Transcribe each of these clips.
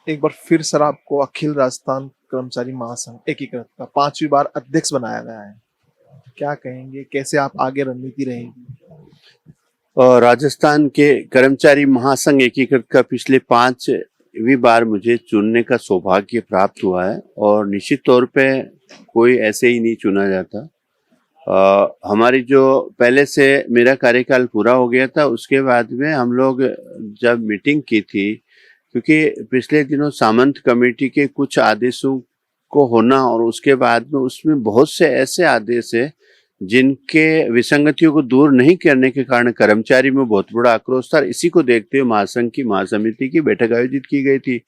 एक बार फिर सर आपको अखिल राजस्थान कर्मचारी महासंघ एकीकृत का 5वीं बार अध्यक्ष बनाया गया है। क्या कहेंगे, कैसे आप आगे रणनीति रहेगी? और राजस्थान के कर्मचारी महासंघ एकीकृत का पिछले 5वीं बार मुझे चुनने का सौभाग्य प्राप्त हुआ है और निश्चित तौर पे कोई ऐसे ही नहीं चुना जाता। हमारी जो पहले से मेरा कार्यकाल पूरा हो गया था, उसके बाद में हम लोग जब मीटिंग की थी, क्योंकि पिछले दिनों सामंत कमेटी के कुछ आदेशों को होना और उसके बाद में उसमें बहुत से ऐसे आदेश है जिनके विसंगतियों को दूर नहीं करने के कारण कर्मचारी में बहुत बड़ा आक्रोश था। इसी को देखते हुए महासंघ की महासमिति की बैठक आयोजित की गई थी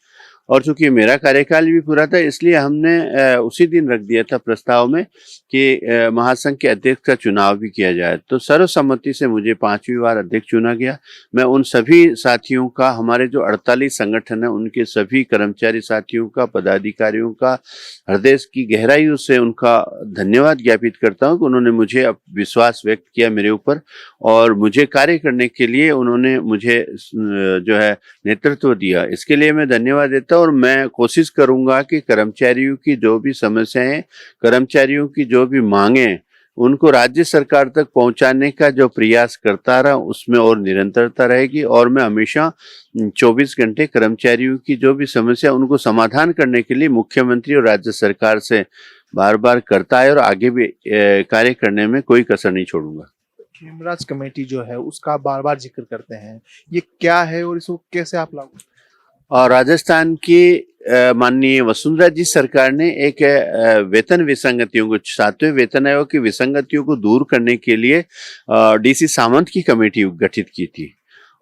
और चूंकि मेरा कार्यकाल भी पूरा था, इसलिए हमने उसी दिन रख दिया था प्रस्ताव में कि महासंघ के अध्यक्ष का चुनाव भी किया जाए। तो सर्वसम्मति से मुझे 5वीं बार अध्यक्ष चुना गया। मैं उन सभी साथियों का, हमारे जो 48 संगठन है उनके सभी कर्मचारी साथियों का, पदाधिकारियों का हृदय की गहराइयों से उनका धन्यवाद ज्ञापित करता हूँ कि उन्होंने मुझे विश्वास व्यक्त किया मेरे ऊपर और मुझे कार्य करने के लिए उन्होंने मुझे जो है नेतृत्व दिया। इसके लिए मैं धन्यवाद देता हूँ और मैं कोशिश करूंगा कि कर्मचारियों की जो भी समस्याएं, कर्मचारियों की जो भी मांगे, उनको राज्य सरकार तक पहुंचाने का जो प्रयास करता रहा उसमें और निरंतरता रहेगी और मैं हमेशा 24 घंटे कर्मचारियों की जो भी समस्या उनको समाधान करने के लिए मुख्यमंत्री और राज्य सरकार से बार बार करता है और आगे भी कार्य करने में कोई कसर नहीं छोड़ूंगा। खेमराज कमेटी जो है उसका बार बार जिक्र करते हैं, ये क्या है और इसको कैसे आप लागू? और राजस्थान की माननीय वसुंधरा जी सरकार ने एक वेतन विसंगतियों को, 7वें वेतन आयोग की विसंगतियों को दूर करने के लिए डीसी सामंत की कमेटी गठित की थी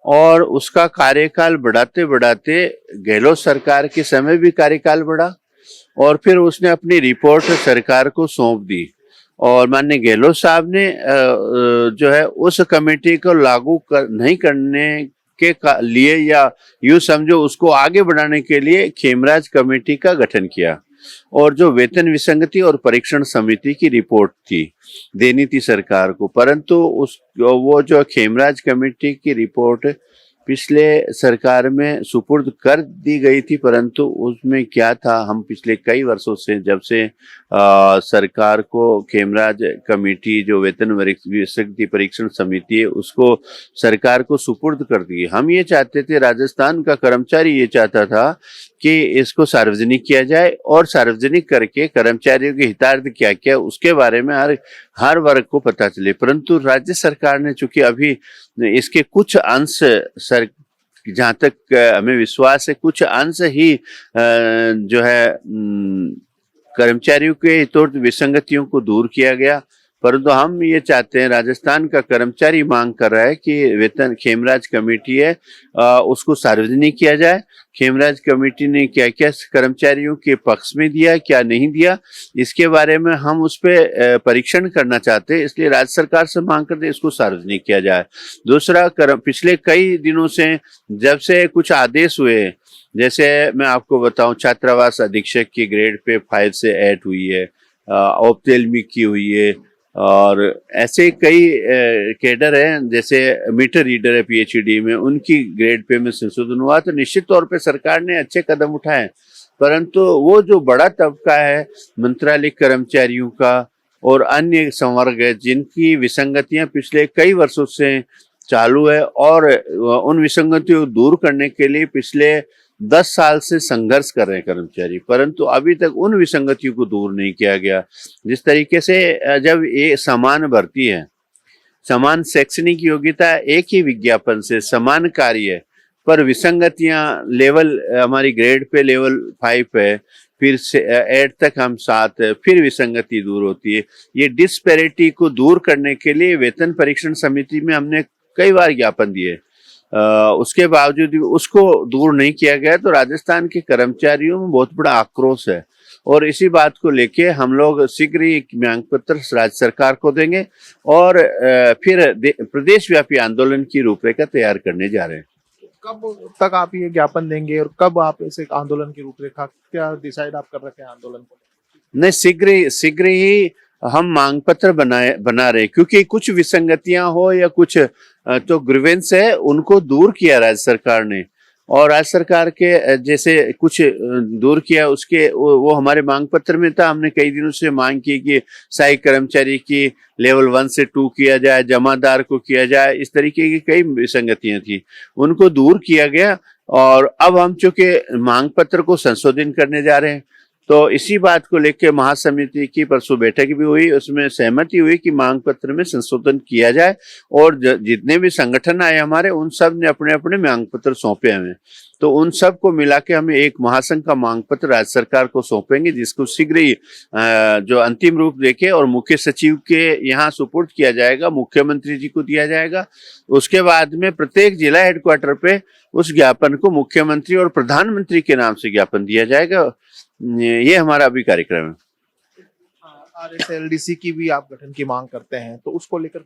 और उसका कार्यकाल बढ़ाते बढ़ाते गहलोत सरकार के समय भी कार्यकाल बढ़ा और फिर उसने अपनी रिपोर्ट सरकार को सौंप दी और माननीय गहलोत साहब ने जो है उस कमेटी को लागू नहीं करने के लिए या यूं समझो उसको आगे बढ़ाने के लिए खेमराज कमेटी का गठन किया और जो वेतन विसंगति और परीक्षण समिति की रिपोर्ट थी देनी थी सरकार को, परंतु वो जो खेमराज कमेटी की रिपोर्ट पिछले सरकार में सुपुर्द कर दी गई थी, परंतु उसमें क्या था, हम पिछले कई वर्षों से जब से सरकार को खेमराज कमेटी जो वेतन विसंगति परीक्षण समिति है उसको सरकार को सुपुर्द कर दी। हम ये चाहते थे, राजस्थान का कर्मचारी ये चाहता था कि इसको सार्वजनिक किया जाए और सार्वजनिक करके कर्मचारियों के हितार्थ क्या क्या उसके बारे में हर वर्ग को पता चले, परंतु राज्य सरकार ने चूंकि अभी इसके कुछ अंश जहाँ तक हमें विश्वास है कुछ अंश ही जो है कर्मचारियों के हितों विसंगतियों को दूर किया गया, परंतु हम ये चाहते हैं, राजस्थान का कर्मचारी मांग कर रहा है कि वेतन खेमराज कमेटी है उसको सार्वजनिक किया जाए। खेमराज कमेटी ने क्या क्या कर्मचारियों के पक्ष में दिया, क्या नहीं दिया, इसके बारे में हम उस पर परीक्षण करना चाहते हैं, इसलिए राज्य सरकार से मांग करते हैं इसको सार्वजनिक किया जाए। दूसरा, पिछले कई दिनों से जब से कुछ आदेश हुए, जैसे मैं आपको बताऊं, छात्रावास अधीक्षक की ग्रेड पे 5 से 8 हुई है, औपतेलमी की हुई है और ऐसे कई कैडर हैं, जैसे मीटर रीडर है पीएचडी में, उनकी ग्रेड पे में संशोधन हुआ। तो निश्चित तौर पे सरकार ने अच्छे कदम उठाए, परंतु वो जो बड़ा तबका है मंत्रालय कर्मचारियों का और अन्य संवर्ग है जिनकी विसंगतियां पिछले कई वर्षों से चालू है और उन विसंगतियों को दूर करने के लिए पिछले 10 साल से संघर्ष कर रहे हैं कर्मचारी, परंतु अभी तक उन विसंगतियों को दूर नहीं किया गया। जिस तरीके से जब ये समान भर्ती है, समान शैक्षणिक योग्यता, एक ही विज्ञापन से समान कार्य पर विसंगतियां लेवल हमारी ग्रेड पे लेवल 5 है, फिर से 8 तक हम 7 है, फिर विसंगति दूर होती है। ये डिस्पैरिटी को दूर करने के लिए वेतन परीक्षण समिति में हमने कई बार ज्ञापन दिए, उसके बावजूद भी उसको दूर नहीं किया गया। तो राजस्थान के कर्मचारियों में बहुत बड़ा आक्रोश है और इसी बात को लेके हम लोग शीघ्र ही मांग पत्र राज्य सरकार को देंगे और फिर प्रदेश व्यापी आंदोलन की रूपरेखा तैयार करने जा रहे हैं। कब तक आप ये ज्ञापन देंगे और कब आप इसे आंदोलन की रूपरेखा क्या डिसाइड आप कर रखे हैं आंदोलन को? नहीं, शीघ्र ही हम मांग पत्र बना रहे, क्योंकि कुछ विसंगतियां हो या कुछ तो ग्रीवेंस है उनको दूर किया राज्य सरकार ने और राज्य सरकार के जैसे कुछ दूर किया उसके वो हमारे मांग पत्र में था। हमने कई दिनों से मांग की कि सहायक कर्मचारी की लेवल 1 से 2 किया जाए, जमादार को किया जाए, इस तरीके की कई विसंगतियां थी, उनको दूर किया गया। और अब हम चूंकि मांग पत्र को संशोधित करने जा रहे हैं, तो इसी बात को लेकर महासमिति की परसों बैठक भी हुई, उसमें सहमति हुई कि मांग पत्र में संशोधन किया जाए। और जितने भी संगठन आए हमारे, उन सब ने अपने अपने मांग पत्र सौंपे हमें, तो उन सब को मिला के हमें एक महासंघ का मांग पत्र राज्य सरकार को सौंपेंगे, जिसको शीघ्र ही जो अंतिम रूप देके और मुख्य सचिव के यहाँ सुपुर्द किया जाएगा, मुख्यमंत्री जी को दिया जाएगा। उसके बाद में प्रत्येक जिला हेडक्वार्टर पे उस ज्ञापन को मुख्यमंत्री और प्रधानमंत्री के नाम से ज्ञापन दिया जाएगा। ये हमारा अभी कार्यक्रम है। RSLDC की भी आप गठन की मांग करते हैं, तो उसको लेकर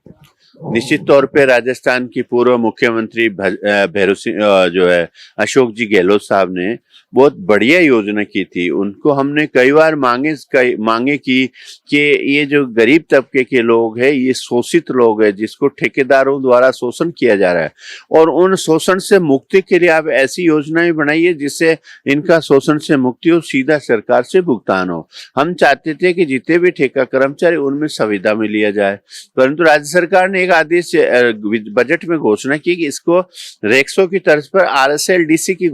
निश्चित तौर पे राजस्थान की पूर्व मुख्यमंत्री भैरव सिंह जो है अशोक जी गहलोत साहब ने बहुत बढ़िया योजना की थी। उनको हमने कई बार मांगे की कि ये जो गरीब तबके के लोग हैं, ये शोषित लोग हैं, जिसको ठेकेदारों द्वारा शोषण किया जा रहा है, और उन शोषण से मुक्ति के लिए आप ऐसी योजनाएं बनाइए जिससे इनका शोषण से मुक्ति हो, सीधा सरकार से भुगतान हो। हम चाहते थे कि जितने भी ठेका कर्मचारी उनमें संविदा में लिया जाए, परंतु राज्य सरकार ने एक आदेश बजट में घोषणा की कि इसको रेक्सो की तर्ज पर RSLDC की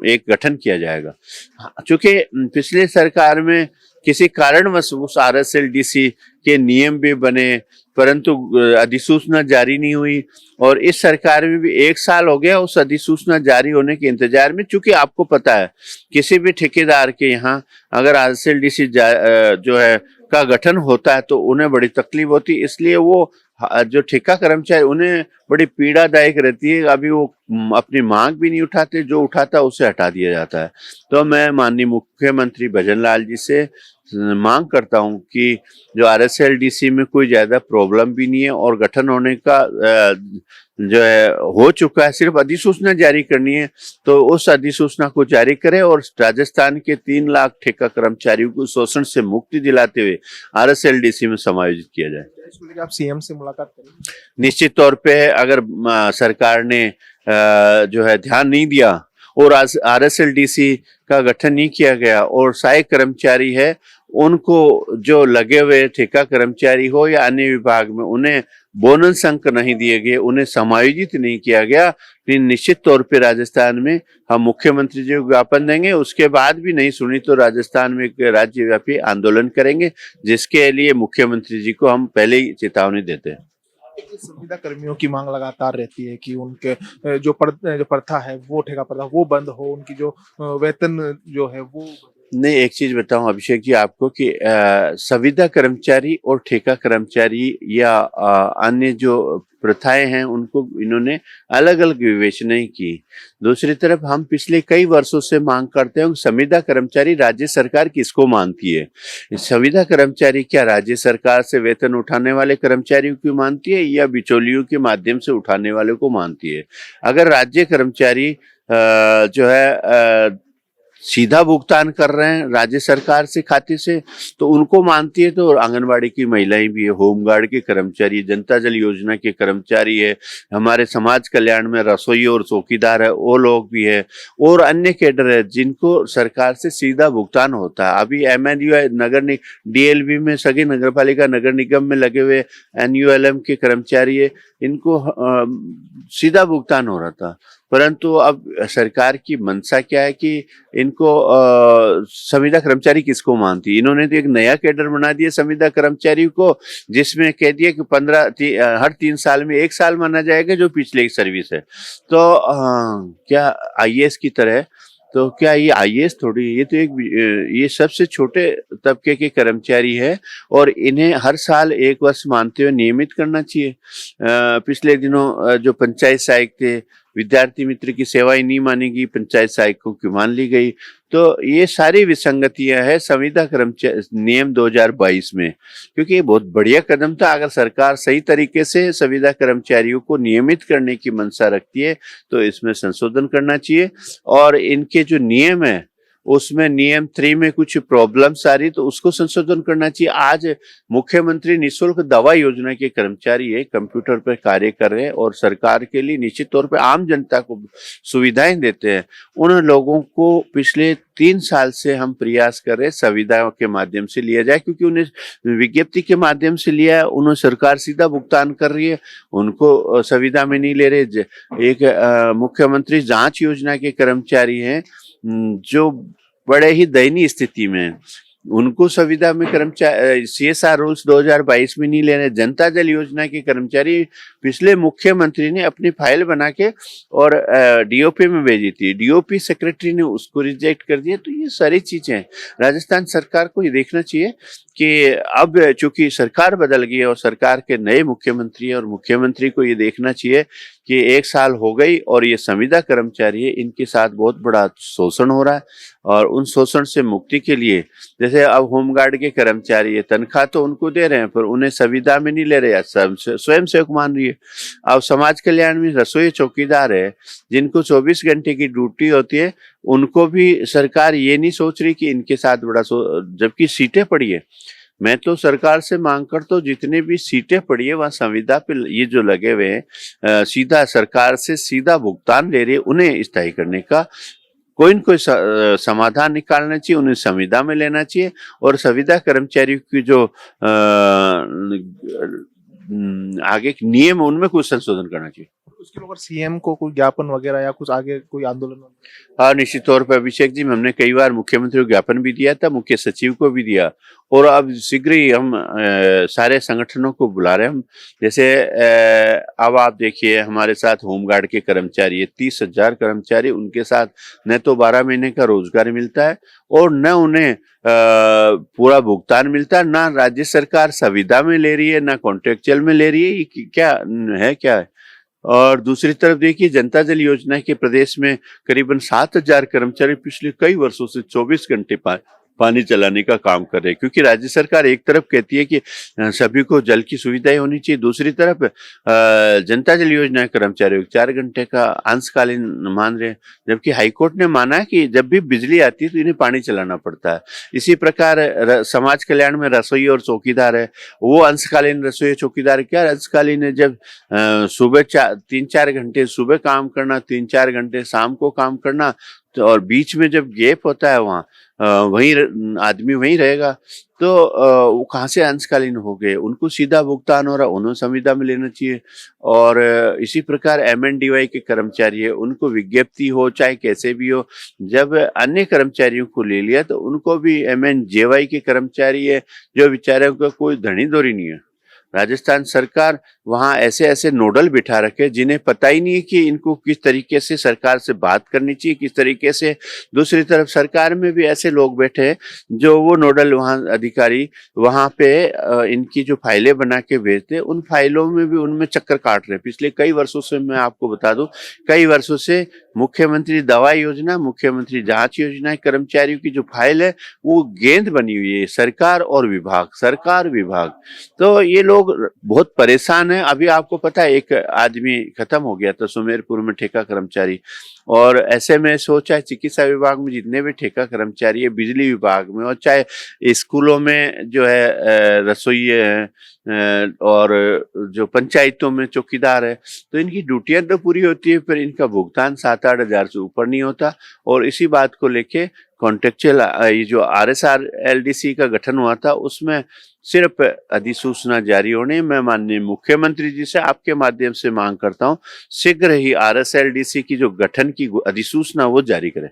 एक गठन किया जाएगा। चूंकि पिछले सरकार में किसी कारणवश उस RSLDC के नियम भी बने, परंतु अधिसूचना जारी नहीं हुई, और इस सरकार में भी 1 साल हो गया उस अधिसूचना जारी होने के इंतजार में। चूंकि आपको पता है किसी भी ठेकेदार के यहाँ अगर RSLDC जो है का गठन होता है तो उन्हें बड़ी तकलीफ होती है, इसलिए वो जो ठेका कर्मचारी उन्हें बड़ी पीड़ादायक रहती है। अभी वो अपनी मांग भी नहीं उठाते, जो उठाता उसे हटा दिया जाता है। तो मैं माननीय मुख्यमंत्री भजन लाल जी से मांग करता हूं कि जो RSLDC में कोई ज्यादा प्रॉब्लम भी नहीं है और गठन होने का जो है हो चुका है, सिर्फ अधिसूचना जारी करनी है, तो उस अधिसूचना को जारी करें और राजस्थान के 3 लाख ठेका कर्मचारियों को शोषण से मुक्ति दिलाते हुए RSLDC में समायोजित किया जाए। आप CM से मुलाकात करेंगे? निश्चित तौर पे अगर सरकार ने जो है ध्यान नहीं दिया और RSLDC का गठन नहीं किया गया और सहायक कर्मचारी है उनको जो लगे हुए ठेका कर्मचारी हो या अन्य विभाग में उन्हें बोनस अंक नहीं दिए गए, उन्हें समायोजित नहीं किया गया, फिर निश्चित तौर पे राजस्थान में हम मुख्यमंत्री जी को ज्ञापन देंगे। उसके बाद भी नहीं सुनी तो राजस्थान में एक राज्यव्यापी आंदोलन करेंगे, जिसके लिए मुख्यमंत्री जी को हम पहले ही चेतावनी देते हैं। संविदा कर्मियों की मांग लगातार रहती है कि उनके जो प्रथा है वो ठेका प्रथा वो बंद हो, उनकी जो वेतन जो है वो नहीं। एक चीज बताऊं अभिषेक जी आपको कि संविदा कर्मचारी और ठेका कर्मचारी या अन्य जो प्रथाएं हैं उनको इन्होंने अलग अलग विवेचना की। दूसरी तरफ हम पिछले कई वर्षों से मांग करते हैं संविदा कर्मचारी राज्य सरकार किसको मानती है? संविदा कर्मचारी क्या राज्य सरकार से वेतन उठाने वाले कर्मचारियों की मानती है या बिचौलियों के माध्यम से उठाने वाले को मानती है? अगर राज्य कर्मचारी जो है सीधा भुगतान कर रहे हैं राज्य सरकार से खाते से तो उनको मानती है, तो आंगनबाड़ी की महिलाएं भी है, होमगार्ड के कर्मचारी, जनता जल योजना के कर्मचारी है, हमारे समाज कल्याण में रसोई और चौकीदार है वो लोग भी है, और अन्य कैडर है जिनको सरकार से सीधा भुगतान होता है। अभी MNU नगर DLV में सभी नगर पालिका नगर निगम में लगे हुए NULM के कर्मचारी है, इनको सीधा भुगतान हो रहा था, परंतु अब सरकार की मंशा क्या है कि इनको संविदा कर्मचारी किसको मानती है? इन्होंने तो एक नया कैडर बना दिया संविदा कर्मचारी को, जिसमें कह दिया कि हर 3 साल में 1 साल माना जाएगा जो पिछले की सर्विस है। तो क्या IAS की तरह? तो क्या ये IAS थोड़ी, ये तो ये सबसे छोटे तबके के कर्मचारी है और इन्हें हर साल 1 वर्ष मानते हुए नियमित करना चाहिए। पिछले दिनों जो पंचायत सहायक थे, विद्यार्थी मित्र की सेवाएं नहीं मानी गई, पंचायत सहायकों की मान ली गई। तो ये सारी विसंगतियां हैं संविदा कर्मचारी नियम 2022 में, क्योंकि ये बहुत बढ़िया कदम था। अगर सरकार सही तरीके से संविदा कर्मचारियों को नियमित करने की मंशा रखती है तो इसमें संशोधन करना चाहिए और इनके जो नियम है उसमें नियम 3 में कुछ प्रॉब्लम्स आ रही तो उसको संशोधन करना चाहिए। आज मुख्यमंत्री निःशुल्क दवा योजना के कर्मचारी है, कंप्यूटर पर कार्य कर रहे हैं और सरकार के लिए निश्चित तौर पे आम जनता को सुविधाएं देते हैं। उन लोगों को पिछले 3 साल से हम प्रयास कर रहे हैं संविदाओं के माध्यम से लिया जाए, क्योंकि उन्हें विज्ञप्ति के माध्यम से लिया है, उन्हें सरकार सीधा भुगतान कर रही है, उनको संविदा में नहीं ले रहे। एक मुख्यमंत्री जांच योजना के कर्मचारी हैं जो बड़े ही दयनीय स्थिति में हैं, उनको संविदा में कर्मचारी CSR रूल्स 2022 में नहीं ले रहे। जनता जल योजना के कर्मचारी पिछले मुख्यमंत्री ने अपनी फाइल बना के और DOP में भेजी थी, DOP सेक्रेटरी ने उसको रिजेक्ट कर दिया। तो ये सारी चीजें राजस्थान सरकार को ये देखना चाहिए कि अब चूंकि सरकार बदल गई है और सरकार के नए मुख्यमंत्री है और मुख्यमंत्री को ये देखना चाहिए कि 1 साल हो गई और ये संविदा कर्मचारी है, इनके साथ बहुत बड़ा शोषण हो रहा है और उन शोषण से मुक्ति के लिए जैसे अब होमगार्ड के कर्मचारी है, तनख्वाह तो उनको दे रहे हैं पर उन्हें संविदा में नहीं ले रहे, स्वयं सेवक मान रही है। अब समाज कल्याण में रसोई चौकीदार है जिनको 24 घंटे की ड्यूटी होती है, उनको भी सरकार ये नहीं सोच रही कि इनके साथ बड़ा जबकि सीटें पड़ी है। मैं तो सरकार से मांग करता हूँ जितने भी सीटें पड़ी है वहाँ संविदा पे ये जो लगे हुए हैं सीधा सरकार से सीधा भुगतान ले रहे, उन्हें स्थायी करने का कोई न कोई समाधान निकालना चाहिए, उन्हें संविदा में लेना चाहिए और संविदा कर्मचारियों की जो आगे के नियम है उनमें कुछ संशोधन करना चाहिए। उसके ऊपर CM को कोई ज्ञापन वगैरह या कुछ आगे कोई आंदोलन? हाँ, निश्चित तौर पर अभिषेक जी, हमने कई बार मुख्यमंत्री को ज्ञापन भी दिया था, मुख्य सचिव को भी दिया और अब शीघ्र ही हम सारे संगठनों को बुला रहे हैं। हम जैसे अब आप देखिए हमारे साथ होमगार्ड के कर्मचारी है, 30,000 कर्मचारी, उनके साथ न तो 12 महीने का रोजगार मिलता है और न उन्हें पूरा भुगतान मिलता है, ना राज्य सरकार संविदा में ले रही है, ना कॉन्ट्रेक्चुअल में ले रही है। ये क्या है। और दूसरी तरफ देखिए जनता जल योजना के प्रदेश में करीबन 7,000 कर्मचारी पिछले कई वर्षों से 24 घंटे पानी चलाने का काम कर रहे हैं, क्योंकि राज्य सरकार एक तरफ कहती है कि सभी को जल की सुविधाएं होनी चाहिए, दूसरी तरफ जनता जल योजना कर्मचारियों को 4 घंटे का अंशकालीन मान रहे हैं, जबकि हाईकोर्ट ने माना है कि जब भी बिजली आती है तो इन्हें पानी चलाना पड़ता है। इसी प्रकार समाज कल्याण में रसोई और चौकीदार है, वो अंशकालीन रसोई चौकीदार क्या अंशकालीन है, जब सुबह 3-4 घंटे सुबह काम करना, 3-4 घंटे शाम को काम करना, तो और बीच में जब गैप होता है वहाँ वहीं आदमी वहीं रहेगा, तो वो कहाँ से अंशकालीन हो गए, उनको सीधा भुगतान हो रहा, उन्हें संविदा में लेना चाहिए। और इसी प्रकार MNDY के कर्मचारी है, उनको विज्ञप्ति हो चाहे कैसे भी हो, जब अन्य कर्मचारियों को ले लिया तो उनको भी MNJY के कर्मचारी है जो बेचारे का कोई धनी धोरी नहीं है। राजस्थान सरकार वहां ऐसे नोडल बिठा रखे जिन्हें पता ही नहीं है कि इनको किस तरीके से सरकार से बात करनी चाहिए, किस तरीके से। दूसरी तरफ सरकार में भी ऐसे लोग बैठे हैं जो वो नोडल वहां अधिकारी वहां पे इनकी जो फाइलें बना के भेजते हैं, उन फाइलों में भी उनमें चक्कर काट रहे हैं। पिछले कई वर्षों से मैं आपको बता दूं, कई वर्षों से मुख्यमंत्री दवा योजना, मुख्यमंत्री जांच योजना कर्मचारियों की जो फाइल है वो गेंद बनी हुई है सरकार और विभाग, सरकार विभाग। तो ये लोग बहुत परेशान है। अभी आपको पता है एक आदमी खत्म हो गया था सुमेरपुर में, ठेका कर्मचारी, और ऐसे में सोचा चिकित्सा विभाग में जितने भी ठेका कर्मचारी है, बिजली विभाग में और चाहे स्कूलों में जो है रसोई है और जो पंचायतों में चौकीदार है, तो इनकी ड्यूटियां तो पूरी होती है पर इनका भुगतान 7-8 हजार से ऊपर नहीं होता। और इसी बात को लेके कॉन्ट्रेक्चुअल ये जो RSR-LDC का गठन हुआ था उसमें सिर्फ अधिसूचना जारी होने, मैं माननीय मुख्यमंत्री जी से आपके माध्यम से मांग करता हूं शीघ्र ही RSR-LDC की जो गठन की अधिसूचना वो जारी करें।